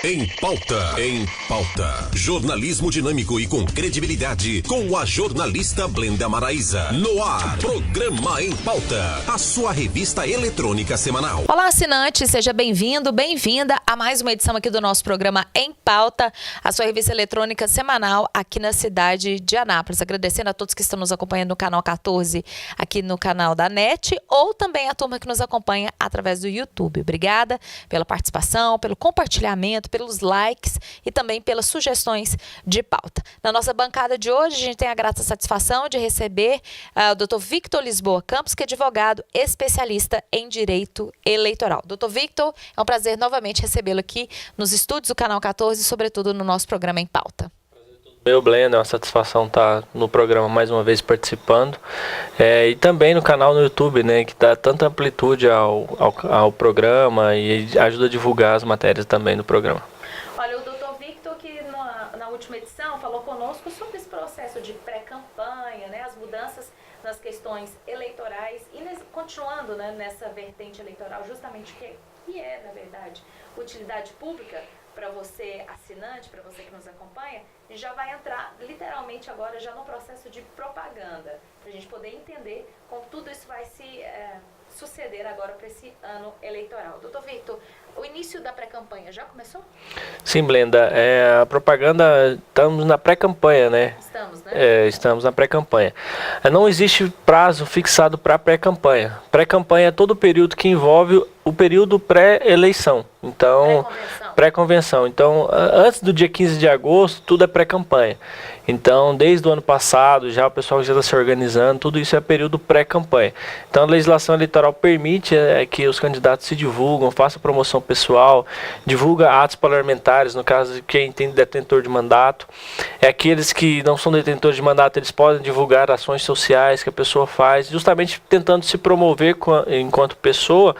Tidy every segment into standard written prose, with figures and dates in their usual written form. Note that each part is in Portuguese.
Em Pauta. Em Pauta. Jornalismo dinâmico e com credibilidade. Com a jornalista Blenda Maraíza. No ar. Programa Em Pauta. A sua revista eletrônica semanal. Olá, assinante. Seja bem-vindo, bem-vinda a mais uma edição aqui do nosso programa Em Pauta. A sua revista eletrônica semanal aqui na cidade de Anápolis. Agradecendo a todos que estão nos acompanhando no canal 14, aqui no canal da NET, ou também a turma que nos acompanha através do YouTube. Obrigada pela participação, pelo compartilhamento, pelos likes e também pelas sugestões de pauta. Na nossa bancada de hoje, a gente tem a grata satisfação de receber o Dr. Victor Lisboa Campos, que é advogado especialista em direito eleitoral. Dr. Victor, é um prazer novamente recebê-lo aqui nos estúdios do canal 14 e, sobretudo, no nosso programa Em Pauta. Meu, Blenda, é uma satisfação estar no programa mais uma vez participando, e também no canal no YouTube, né, que dá tanta amplitude ao programa e ajuda a divulgar as matérias também do programa. Olha, o Dr. Victor, que na última edição falou conosco sobre esse processo de pré-campanha, né, as mudanças nas questões eleitorais e continuando, né, nessa vertente eleitoral, justamente que é, na verdade, utilidade pública para você assinante, para você que nos acompanha, e já vai entrar literalmente agora já no processo de propaganda, para a gente poder entender como tudo isso vai se suceder agora para esse ano eleitoral. Doutor Victor, o início da pré-campanha já começou? Sim, Blenda, a propaganda, estamos na pré-campanha, né? Estamos, né? Estamos na pré-campanha. Não existe prazo fixado para pré-campanha. Pré-campanha é todo o período que envolve o período pré-eleição. Então, pré-convenção. Então, antes do dia 15 de agosto, tudo é pré-campanha. Então, desde o ano passado, já o pessoal já está se organizando, tudo isso é período pré-campanha. Então, a legislação eleitoral permite que os candidatos se divulgam, façam promoção pessoal, divulga atos parlamentares, no caso de quem tem detentor de mandato. Aqueles que não são detentores de mandato, eles podem divulgar ações sociais que a pessoa faz, justamente tentando se promover enquanto pessoa,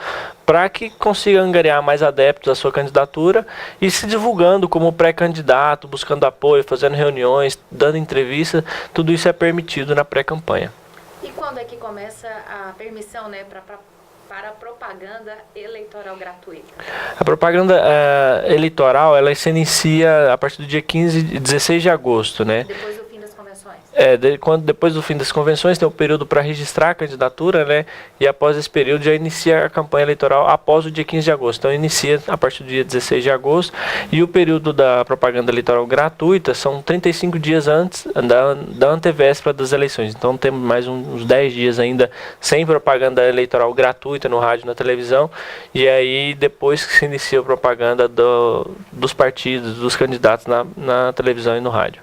para que consiga angariar mais adeptos à sua candidatura e se divulgando como pré-candidato, buscando apoio, fazendo reuniões, dando entrevista, tudo isso é permitido na pré-campanha. E quando é que começa a permissão, né, para propaganda eleitoral gratuita? A propaganda eleitoral, ela se inicia a partir do dia 16 de agosto, né? Depois do fim das convenções? Depois do fim das convenções tem o período para registrar a candidatura, né? E após esse período já inicia a campanha eleitoral após o dia 15 de agosto. Então inicia a partir do dia 16 de agosto e o período da propaganda eleitoral gratuita são 35 dias antes da antevéspera das eleições. Então temos mais uns 10 dias ainda sem propaganda eleitoral gratuita no rádio e na televisão. E aí depois que se inicia a propaganda dos partidos, dos candidatos na televisão e no rádio.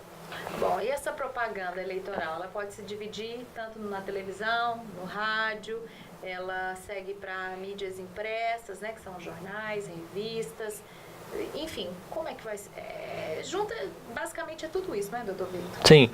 Bom, e essa propaganda eleitoral, ela pode se dividir tanto na televisão, no rádio, ela segue para mídias impressas, né, que são jornais, revistas, enfim, como é que vai ser? Junta, basicamente é tudo isso, né, doutor Victor? Sim,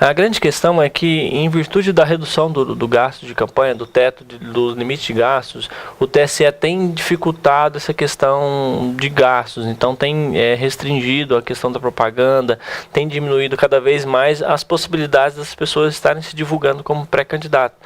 a grande questão é que, em virtude da redução do gasto de campanha, do teto, dos limites de gastos, o TSE tem dificultado essa questão de gastos, então tem restringido a questão da propaganda, tem diminuído cada vez mais as possibilidades das pessoas estarem se divulgando como pré-candidato.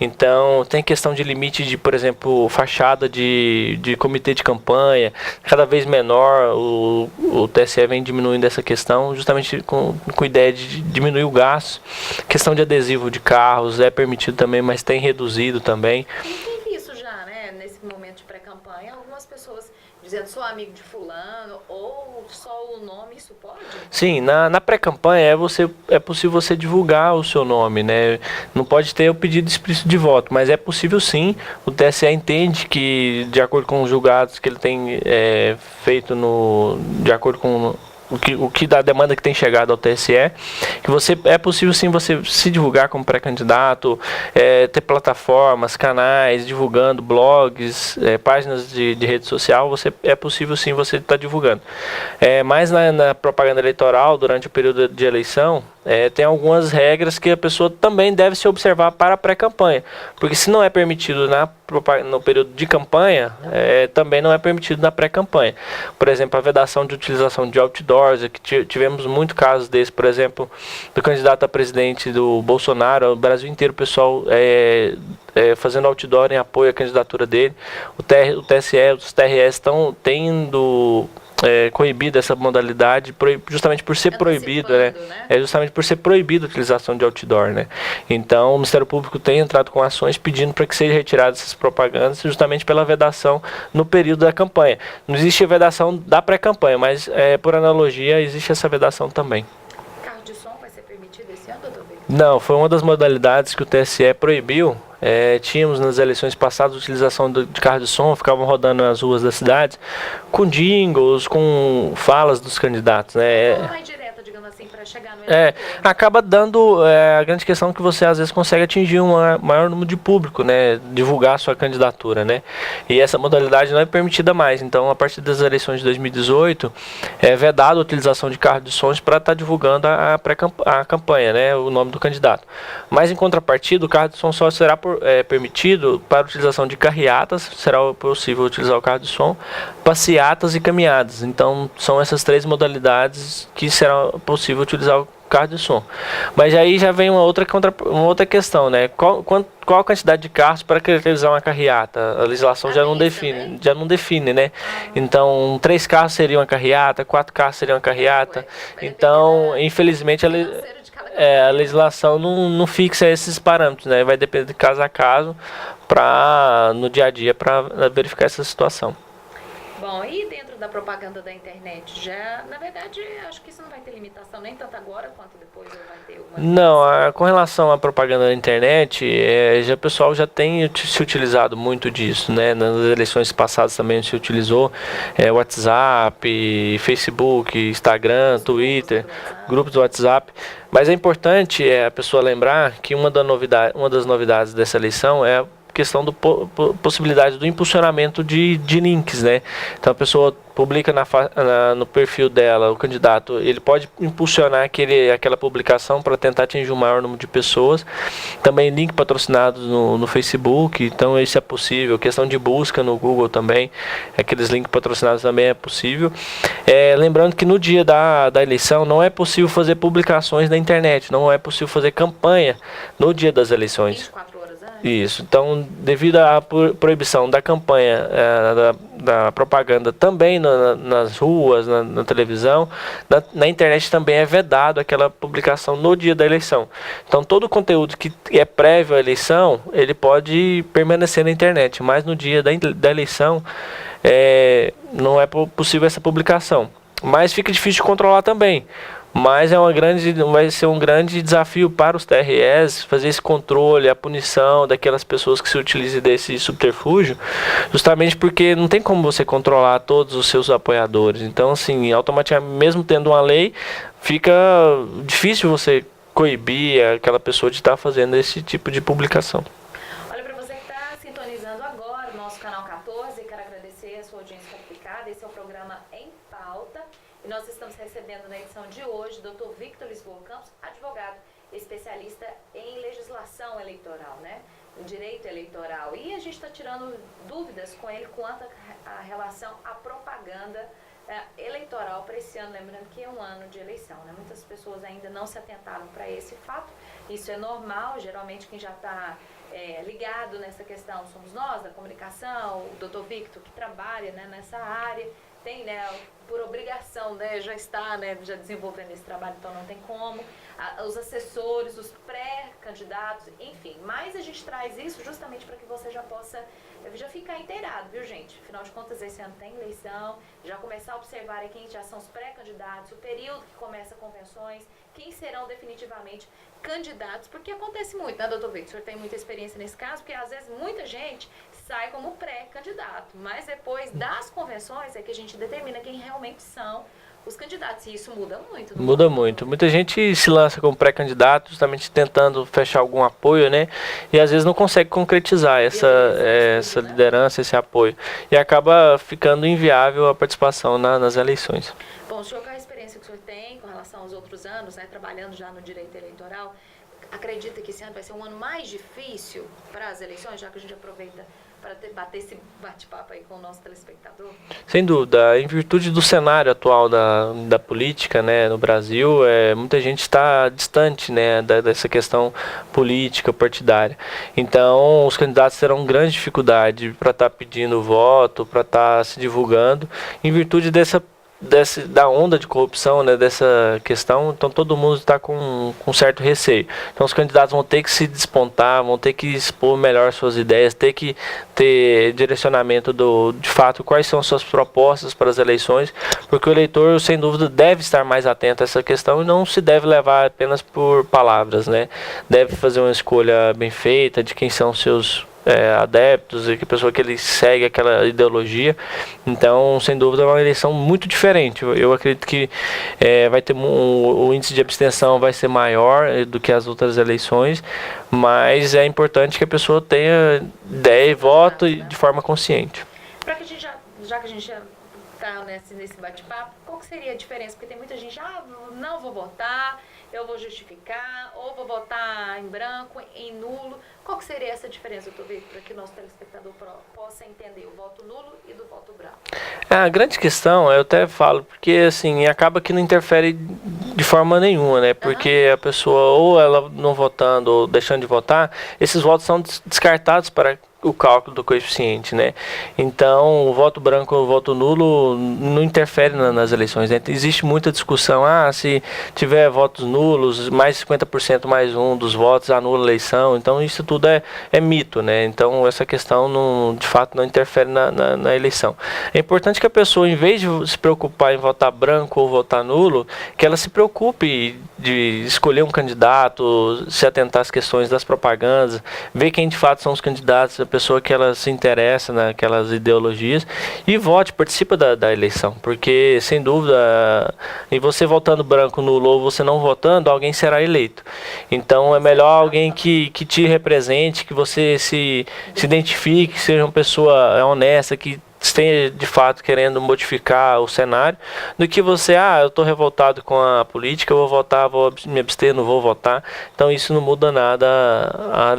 Então, tem questão de limite de, por exemplo, fachada de comitê de campanha, cada vez menor. O TSE vem diminuindo essa questão justamente com a ideia de diminuir o gasto. Questão de adesivo de carros é permitido também, mas tem reduzido também. E tem visto já, né, nesse momento de pré-campanha, algumas pessoas dizendo sou amigo de fulano ou só o nome, isso pode? Sim, na pré-campanha é possível você divulgar o seu nome, né? Não pode ter o pedido explícito de voto, mas é possível sim. O TSE entende que, de acordo com os julgados que ele tem feito de acordo com o que da demanda que tem chegado ao TSE, que é possível sim você se divulgar como pré-candidato, ter plataformas, canais, divulgando blogs, páginas de rede social, é possível sim você estar divulgando. Mas na propaganda eleitoral, durante o período de eleição, tem algumas regras que a pessoa também deve se observar para a pré-campanha, porque se não é permitido no período de campanha, também não é permitido na pré-campanha. Por exemplo, a vedação de utilização de outdoors, que tivemos muitos casos desses, por exemplo, do candidato a presidente do Bolsonaro, o Brasil inteiro, o pessoal fazendo outdoor em apoio à candidatura dele. O TSE, os TRS estão tendo coibida essa modalidade, justamente por ser proibido, né? Justamente por ser proibido a utilização de outdoor, né? Então, o Ministério Público tem entrado com ações pedindo para que sejam retiradas essas propagandas, justamente pela vedação no período da campanha. Não existe a vedação da pré-campanha, mas, por analogia, existe essa vedação também. Carro de som vai ser permitido esse ano, doutor Victor? Não, foi uma das modalidades que o TSE proibiu. Tínhamos nas eleições passadas a utilização de carro de som, ficavam rodando nas ruas das cidades com jingles, com falas dos candidatos, né? Não é direta, digamos assim, para chegar no eleitor. Acaba dando a grande questão que você às vezes consegue atingir um maior número de público, né? Divulgar a sua candidatura, né? E essa modalidade não é permitida mais. Então, a partir das eleições de 2018, é vedado a utilização de carro de sons para estar divulgando a campanha, né? O nome do candidato. Mas, em contrapartida, o carro de som só será permitido para a utilização de carreatas, será possível utilizar o carro de som, passeatas e caminhadas. Então, são essas 3 modalidades que será possível utilizar o carro de som. Mas aí já vem uma outra questão, né? Qual a quantidade de carros para caracterizar uma carreata? A legislação já não define, né? Então, 3 carros seriam uma carreata, 4 carros seriam uma carreata. Então, infelizmente, a legislação não fixa esses parâmetros, né? Vai depender de caso a caso no dia a dia para verificar essa situação. Bom, e dentro da propaganda da internet, já, na verdade, acho que isso não vai ter limitação nem tanto agora quanto depois vai ter alguma limitação. Não, com relação à propaganda da internet, o pessoal já tem se utilizado muito disso, né? Nas eleições passadas também se utilizou WhatsApp, Facebook, Instagram, Twitter, grupos do WhatsApp. Mas é importante a pessoa lembrar que uma das novidades dessa eleição é a questão da possibilidade do impulsionamento de links, né? Então a pessoa publica no perfil dela, o candidato, ele pode impulsionar aquela publicação para tentar atingir um maior número de pessoas. Também link patrocinado no Facebook, então isso é possível. Questão de busca no Google também, aqueles links patrocinados também é possível. Lembrando que no dia da eleição não é possível fazer publicações na internet, não é possível fazer campanha no dia das eleições. 24 horas antes? Isso, então devido à proibição da campanha, da propaganda também nas ruas, na televisão, na internet também é vedado aquela publicação no dia da eleição. Então todo o conteúdo que é prévio à eleição, ele pode permanecer na internet, mas no dia da eleição não é possível essa publicação. Mas fica difícil de controlar também. Mas vai ser um grande desafio para os TREs fazer esse controle, a punição daquelas pessoas que se utilizem desse subterfúgio, justamente porque não tem como você controlar todos os seus apoiadores. Então, assim, automaticamente, mesmo tendo uma lei, fica difícil você coibir aquela pessoa de estar fazendo esse tipo de publicação. Olha, para você que está sintonizando agora o nosso canal 14, quero agradecer a sua audiência qualificada. Esse é o programa Em Pauta. E nós estamos recebendo na edição de hoje o Dr. Victor Lisboa Campos, advogado, especialista em legislação eleitoral, né? Em direito eleitoral. E a gente está tirando dúvidas com ele quanto à relação à propaganda eleitoral para esse ano, lembrando que é um ano de eleição, né? Muitas pessoas ainda não se atentaram para esse fato. Isso é normal, geralmente quem já está ligado nessa questão somos nós, da comunicação, o Dr. Victor, que trabalha, né, nessa área, tem, né, por obrigação, né, já está, né, já desenvolvendo esse trabalho, então não tem como. Os assessores, os pré-candidatos, enfim. Mas a gente traz isso justamente para que você já possa já ficar inteirado, viu, gente? Afinal de contas, esse ano tem eleição, já começar a observar aí quem já são os pré-candidatos, o período que começa convenções, quem serão definitivamente candidatos, porque acontece muito, né, doutor Victor? O senhor tem muita experiência nesse caso, porque às vezes muita gente sai como pré-candidato, mas depois das convenções é que a gente determina quem realmente são os candidatos, e isso muda muito. Muda muito. Muita gente se lança como pré-candidato justamente tentando fechar algum apoio, né? E às vezes não consegue concretizar essa liderança, esse apoio. E acaba ficando inviável a participação nas eleições. Bom, o senhor, com a experiência que o senhor tem com relação aos outros anos, né, trabalhando já no direito eleitoral, acredita que esse ano vai ser um ano mais difícil para as eleições, já que a gente aproveita para bater esse bate-papo aí com o nosso telespectador? Sem dúvida, em virtude do cenário atual da política, né, no Brasil, muita gente está distante, né, dessa questão política, partidária. Então, os candidatos terão grande dificuldade para estar pedindo voto, para estar se divulgando, em virtude dessa da onda de corrupção, né, dessa questão, então todo mundo está com certo receio. Então os candidatos vão ter que se despontar, vão ter que expor melhor suas ideias, ter que ter direcionamento de fato quais são suas propostas para as eleições, porque o eleitor, sem dúvida, deve estar mais atento a essa questão e não se deve levar apenas por palavras, né? Deve fazer uma escolha bem feita de quem são seus adeptos e que pessoa que ele segue aquela ideologia. Então, sem dúvida, é uma eleição muito diferente. Eu acredito que vai ter o índice de abstenção vai ser maior do que as outras eleições, mas é importante que a pessoa tenha ideia e vote de forma consciente. Para que a gente já que a gente já está nesse bate-papo, qual que seria a diferença? Porque tem muita gente, não vou votar, eu vou justificar, ou vou votar em branco, em nulo. Qual que seria essa diferença, Tobico, para que o nosso telespectador possa entender o voto nulo e do voto branco? A grande questão, eu até falo, porque assim, acaba que não interfere de forma nenhuma, né? Porque a pessoa, ou ela não votando, ou deixando de votar, esses votos são descartados para o cálculo do coeficiente, né? Então, o voto branco ou o voto nulo não interfere nas eleições, né? Existe muita discussão, se tiver votos nulos, mais 50% mais um dos votos anula a eleição, então isso tudo é mito, né? Então, essa questão, de fato, não interfere na eleição. É importante que a pessoa, em vez de se preocupar em votar branco ou votar nulo, que ela se preocupe de escolher um candidato, se atentar às questões das propagandas, ver quem de fato são os candidatos, a pessoa que ela se interessa naquelas ideologias e vote, participa da eleição, porque sem dúvida, e você votando branco, nulo ou você não votando, alguém será eleito. Então é melhor alguém que te represente, que você se identifique, que seja uma pessoa honesta, que esteja de fato querendo modificar o cenário, do que você, eu estou revoltado com a política, eu vou votar, vou me abster, não vou votar. Então isso não muda nada a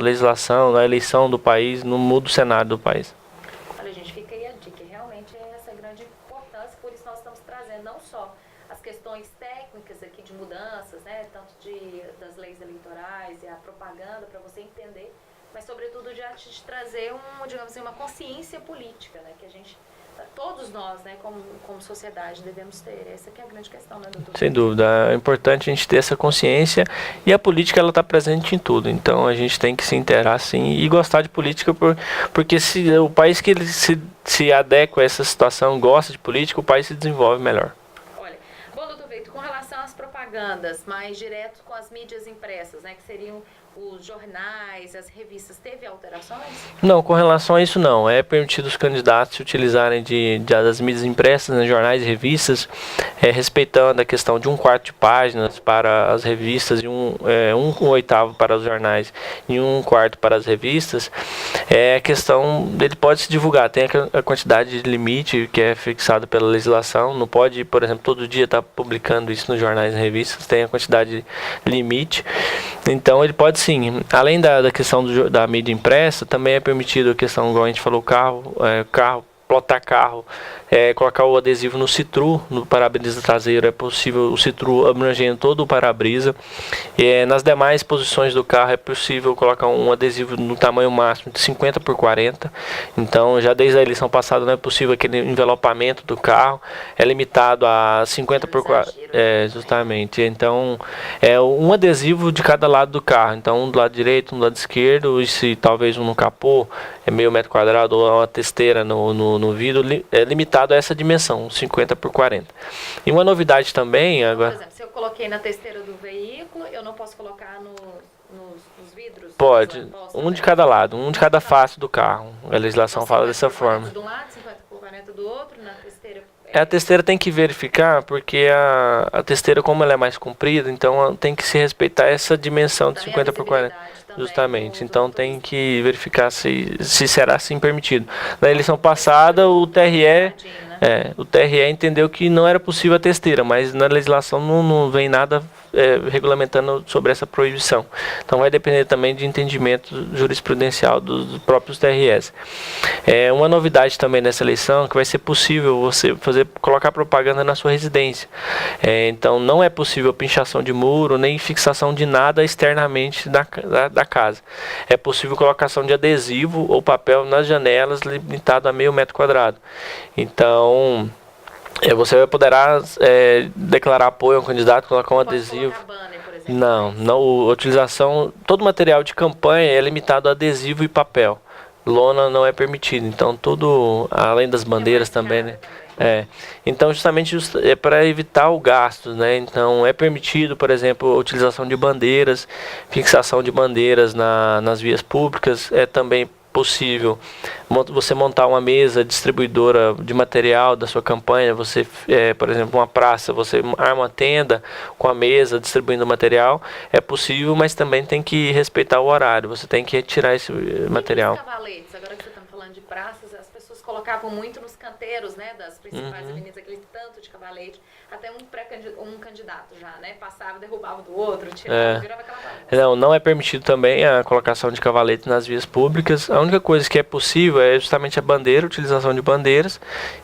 legislação, a eleição do país, não muda o cenário do país. Olha, gente, fica aí a dica, realmente é essa grande importância, por isso nós estamos trazendo não só as questões técnicas aqui de mudanças, né, tanto das leis eleitorais e a propaganda para você entender, mas sobretudo de te trazer digamos assim, uma consciência política, né, que a gente, todos nós, né, como sociedade, devemos ter. Essa que é a grande questão, né, doutor? Sem dúvida, é importante a gente ter essa consciência, e a política ela está presente em tudo, então a gente tem que se inteirar sim e gostar de política, porque se o país que ele se adequa a essa situação, gosta de política, o país se desenvolve melhor. Olha, bom, doutor Victor, com relação às propagandas mais direto com as mídias impressas, né, que seriam os jornais, as revistas, teve alterações? Não, com relação a isso não. É permitido os candidatos se utilizarem das mídias impressas, né, jornais e revistas, respeitando a questão de 1/4 de páginas para as revistas e 1/8 para os jornais e 1/4 para as revistas. A questão dele pode se divulgar, tem a quantidade de limite que é fixada pela legislação, não pode, por exemplo, todo dia estar publicando isso nos jornais e revistas, tem a quantidade limite. Então ele pode sim, além da questão da mídia impressa, também é permitido a questão, igual a gente falou, plotar carro, colocar o adesivo no citru, no para-brisa traseiro, é possível o citru abrangendo todo o para-brisa. Nas demais posições do carro é possível colocar um adesivo no tamanho máximo de 50 por 40. Então, já desde a eleição passada não é possível aquele envelopamento do carro, é limitado a 50 por 40. Justamente. Então, um adesivo de cada lado do carro. Então, um do lado direito, um do lado esquerdo, e se talvez um no capô, meio metro quadrado, ou uma testeira no vidro, é limitado a essa dimensão, 50 por 40. E uma novidade também... Agora, por exemplo, se eu coloquei na testeira do veículo, eu não posso colocar nos vidros? Pode, um de cada lado, um de cada face do carro. A legislação fala dessa forma. De um lado, 50 por 40 do outro, na testeira... A testeira tem que verificar, porque a testeira, como ela é mais comprida, então tem que se respeitar essa dimensão de 50 por 40. Justamente, então tem que verificar se será assim permitido. Na eleição passada, o TRE entendeu que não era possível a testeira, mas na legislação não vem nada regulamentando sobre essa proibição. Então vai depender também de entendimento jurisprudencial dos próprios TREs. Uma novidade também nessa eleição é que vai ser possível você colocar propaganda na sua residência. Então não é possível pinchação de muro, nem fixação de nada externamente da casa. É possível colocação de adesivo ou papel nas janelas, limitado a meio metro quadrado. Então, Você poderá declarar apoio a um candidato, colocar um adesivo. Banner, por exemplo. Não, a utilização, todo material de campanha é limitado a adesivo e papel. Lona não é permitido, então tudo, além das bandeiras também, né? Então justamente é para evitar o gasto, né? Então é permitido, por exemplo, a utilização de bandeiras, fixação de bandeiras nas vias públicas, é também possível você montar uma mesa distribuidora de material da sua campanha. Você, por exemplo, uma praça, você arma uma tenda com a mesa distribuindo material, é possível, mas também tem que respeitar o horário, você tem que retirar esse material. E os cavaletes, agora que você está falando de praças, as pessoas colocavam muito nos canteiros, né, das principais avenidas, aquele tanto de cavalete, até um candidato já, né, passava, derrubava do outro, tirava, virava aquela bagunça. Não é permitido também a colocação de cavalete nas vias públicas. A única coisa que é possível é justamente a bandeira, a utilização de bandeiras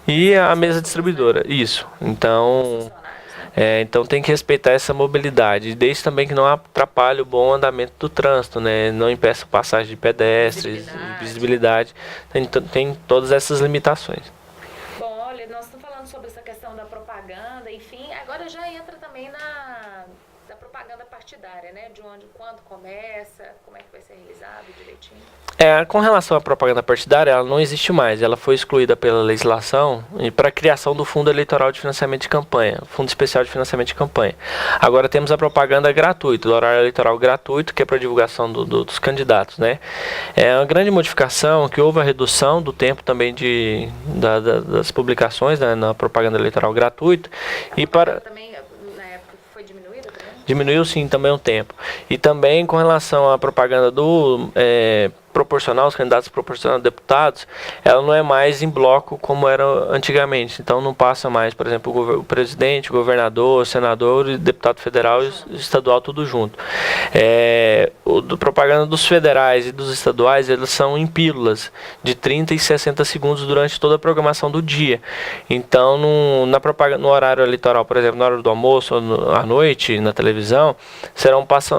e a mesa distribuidora. Isso. Então, então tem que respeitar essa mobilidade, desde também que não atrapalhe o bom andamento do trânsito, né? Não impeça passagem de pedestres, visibilidade. Tem todas essas limitações. Bom, olha, nós estamos falando sobre essa questão da propaganda, enfim, agora já entra também da propaganda partidária, né? De onde, quando começa, como é que vai ser realizado direitinho. Com relação à propaganda partidária, ela não existe mais. Ela foi excluída pela legislação para a criação do Fundo Eleitoral de Financiamento de Campanha, Fundo Especial de Financiamento de Campanha. Agora temos a propaganda gratuita, o horário eleitoral gratuito, que é para divulgação dos candidatos, né? É uma grande modificação, que houve a redução do tempo também das publicações, né, na propaganda eleitoral gratuita. E para... Também, na época, foi diminuída também? Diminuiu sim também o tempo. E também com relação à propaganda proporcional, os candidatos proporcional a deputados, ela não é mais em bloco como era antigamente. Então não passa mais, por exemplo, o presidente, o governador, o senador, o deputado federal e estadual tudo junto. Propaganda dos federais e dos estaduais, elas são em pílulas de 30 e 60 segundos durante toda a programação do dia. Então no horário eleitoral, por exemplo, na hora do almoço ou à noite, na televisão,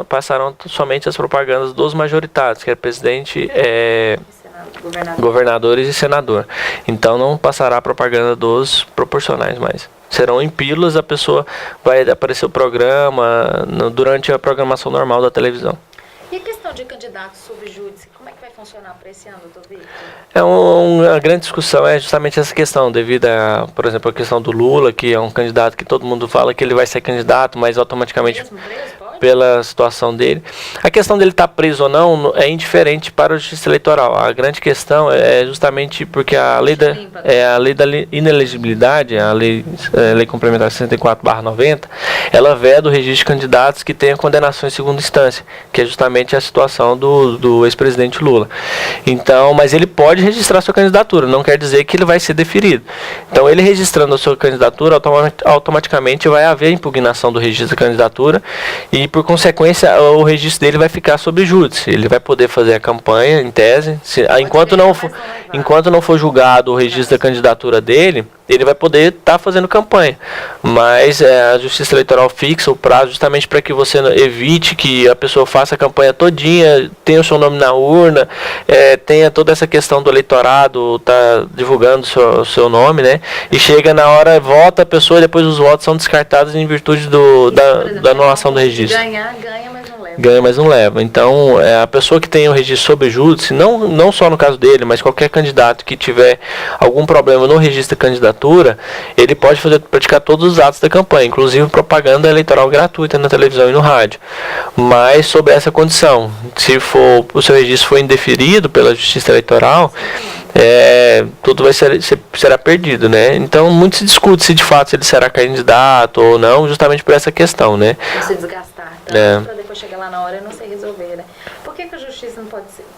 passarão somente as propagandas dos majoritários, que é presidente, governadores e senador. Então não passará a propaganda dos proporcionais mais. Serão em pílulas, a pessoa vai aparecer o programa durante a programação normal da televisão. E a questão de candidatos subjúdice, como é que vai funcionar para esse ano, doutor Victor? Uma grande discussão é justamente essa questão, devido a, por exemplo, a questão do Lula, que é um candidato que todo mundo fala que ele vai ser candidato, mas automaticamente... Mesmo preso, pode? Pela situação dele. A questão dele estar preso ou não é indiferente para a Justiça Eleitoral. A grande questão é justamente porque a lei da inelegibilidade, a lei complementar 64/90, ela veda o registro de candidatos que tenham condenação em segunda instância, que é justamente a situação do ex-presidente Lula. Então, mas ele pode registrar sua candidatura, não quer dizer que ele vai ser deferido. Então, ele registrando a sua candidatura, automaticamente vai haver impugnação do registro da candidatura e, por consequência, o registro dele vai ficar sob júdice. Ele vai poder fazer a campanha, em tese. Enquanto não for julgado o registro da candidatura dele, ele vai poder estar fazendo campanha. Mas a Justiça Eleitoral fixa o prazo justamente para que você evite que a pessoa faça a campanha todinha, tenha o seu nome na urna, tenha toda essa questão do eleitorado, tá divulgando o seu nome, né? E chega na hora, vota a pessoa e depois os votos são descartados em virtude da anulação do registro. Ganha, mas não leva. Então, a pessoa que tem o registro sob júdice, não só no caso dele, mas qualquer candidato que tiver algum problema no registro da candidatura, ele pode praticar todos os atos da campanha, inclusive propaganda eleitoral gratuita na televisão e no rádio. Mas sob essa condição, se o seu registro for indeferido pela Justiça Eleitoral, tudo será perdido, né? Então, muito se discute se de fato ele será candidato ou não, justamente por essa questão, né? Não se desgastar tanto para depois chegar lá na hora e não se resolver, né? Por que a justiça não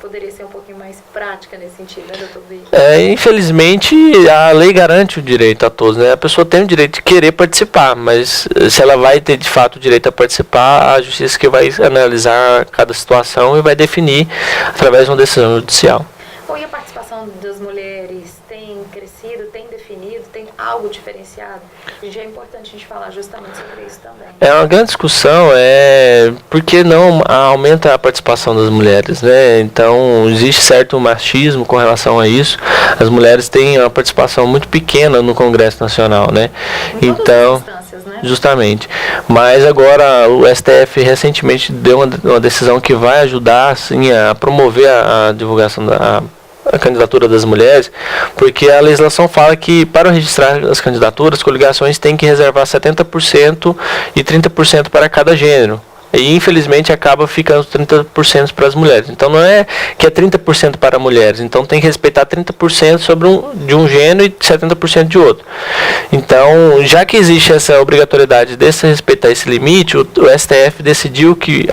poderia ser um pouquinho mais prática nesse sentido, né, doutor Victor? Infelizmente, a lei garante o direito a todos, né? A pessoa tem o direito de querer participar, mas se ela vai ter de fato o direito a participar, a justiça que vai analisar cada situação e vai definir através de uma decisão judicial. Bom, e a participação das mulheres tem crescido, tem definido, tem algo diferenciado e é importante a gente falar justamente sobre isso também. É uma grande discussão, por que não aumenta a participação das mulheres, né? Então, existe certo machismo com relação a isso. As mulheres têm uma participação muito pequena no Congresso Nacional, né? Então, né? Justamente. Mas agora o STF recentemente deu uma decisão que vai ajudar, assim, a promover a divulgação a candidatura das mulheres, porque a legislação fala que para registrar as candidaturas, coligações têm que reservar 70% e 30% para cada gênero. E infelizmente acaba ficando 30% para as mulheres. Então não é que é 30% para mulheres. Então tem que respeitar 30% de um gênero e 70% de outro. Então, já que existe essa obrigatoriedade de se respeitar esse limite, o STF decidiu que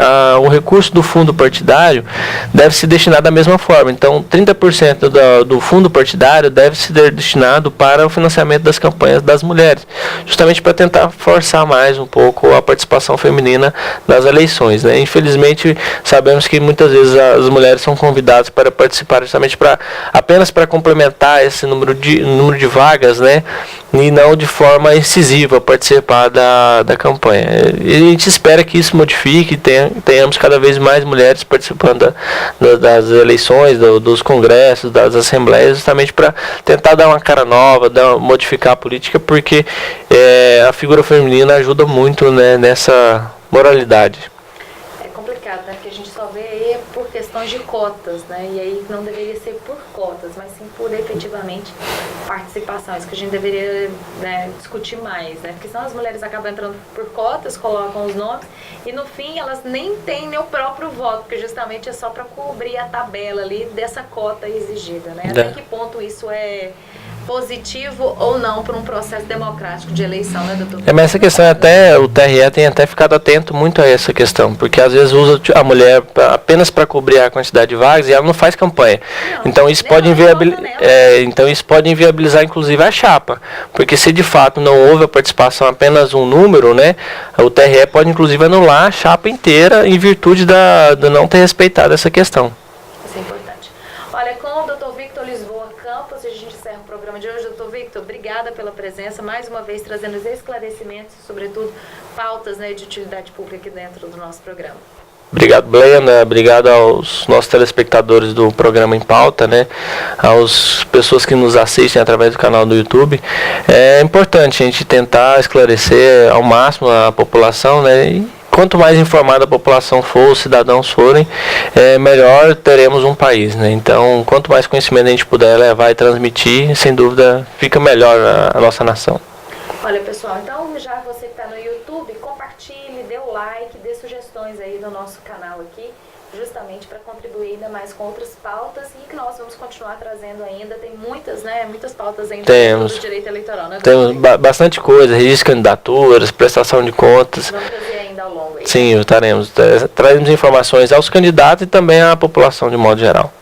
o recurso do fundo partidário deve se destinar da mesma forma. Então 30% do fundo partidário deve ser destinado para o financiamento das campanhas das mulheres, justamente para tentar forçar mais um pouco a participação feminina nas eleições, né? Infelizmente sabemos que muitas vezes as mulheres são convidadas para participar justamente apenas para complementar esse número de vagas, né? E não de forma incisiva participar da campanha. E a gente espera que isso modifique e tenhamos cada vez mais mulheres participando das eleições, dos congressos, das assembleias, justamente para tentar dar uma cara nova, modificar a política, porque a figura feminina ajuda muito, né, nessa moralidade. É complicado, né? Porque a gente só vê aí por questões de cotas, né? E aí não deveria ser por cotas, mas sim por efetivamente participação. Isso que a gente deveria, né, discutir mais, né? Porque senão as mulheres acabam entrando por cotas, colocam os nomes e no fim elas nem têm nem o próprio voto, porque justamente é só para cobrir a tabela ali dessa cota exigida, né? Até que ponto isso é positivo ou não para um processo democrático de eleição, né, doutor? Mas essa questão o TRE tem até ficado atento muito a essa questão, porque às vezes usa a mulher apenas para cobrir a quantidade de vagas e ela não faz campanha. Então isso pode inviabilizar inclusive a chapa, porque se de fato não houve a participação apenas um número, né, o TRE pode inclusive anular a chapa inteira em virtude de não ter respeitado essa questão. Isso é importante. Olha, com o doutor Victor Lisboa Campos, a gente encerra o programa de hoje. Doutor Victor, obrigada pela presença, mais uma vez trazendo os esclarecimentos, sobretudo pautas, né, de utilidade pública aqui dentro do nosso programa. Obrigado, Blenda. Obrigado aos nossos telespectadores do programa Em Pauta, né? Às pessoas que nos assistem através do canal do YouTube. É importante a gente tentar esclarecer ao máximo a população, né? E quanto mais informada a população for, os cidadãos forem, melhor teremos um país, né? Então, quanto mais conhecimento a gente puder levar e transmitir, sem dúvida, fica melhor a nossa nação. Olha, pessoal, então já você que está no YouTube, compartilhe, dê o like, dê sugestões aí no nosso canal aqui, justamente para contribuir ainda mais com outras pautas e que nós vamos continuar trazendo ainda. Tem muitas, né? Muitas pautas ainda do direito eleitoral, né? Temos bastante coisa, registro de candidaturas, prestação de contas. Vamos trazer ainda ao longo aí. Sim, traremos informações aos candidatos e também à população de modo geral.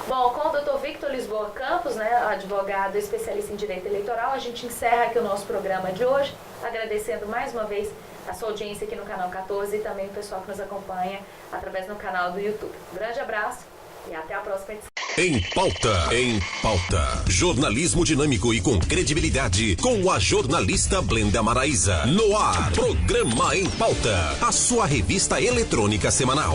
Bom, com o doutor Victor Lisboa Campos, né, advogado especialista em direito eleitoral, a gente encerra aqui o nosso programa de hoje, agradecendo mais uma vez a sua audiência aqui no Canal 14 e também o pessoal que nos acompanha através do canal do YouTube. Um grande abraço e até a próxima edição. Em Pauta. Em Pauta. Jornalismo dinâmico e com credibilidade com a jornalista Blenda Maraíza. No ar. Programa Em Pauta. A sua revista eletrônica semanal.